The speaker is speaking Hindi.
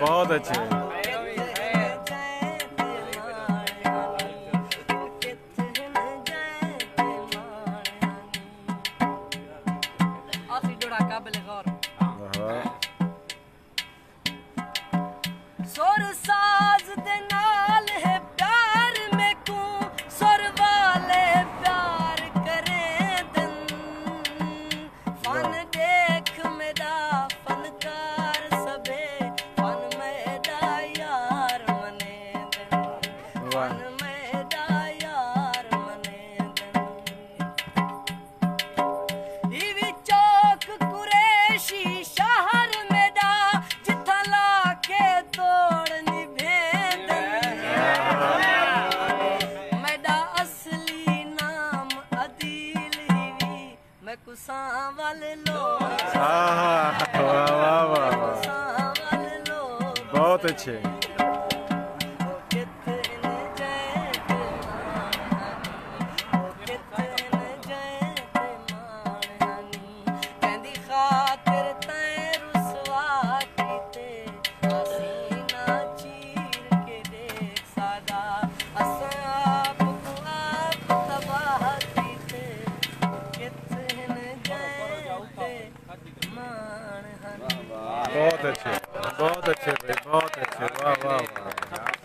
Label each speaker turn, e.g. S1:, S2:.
S1: बहुत अच्छे।
S2: सुर साज दे नाल है प्यार में को सुर वाले प्यार करे दिन फन देख मेरा फनकार सबे फन मेरा यार मने दिन फन मेरा यार मने दिन इवी चौक कुरैशी शहर मेरा जिथा लाके तोड़नी भेदन मेरा असली नाम अदील ही मैं कुसा वाले लोग
S1: बहुत अच्छे। बहुत अच्छे भाई, बहुत अच्छे, वाह वाह वाह।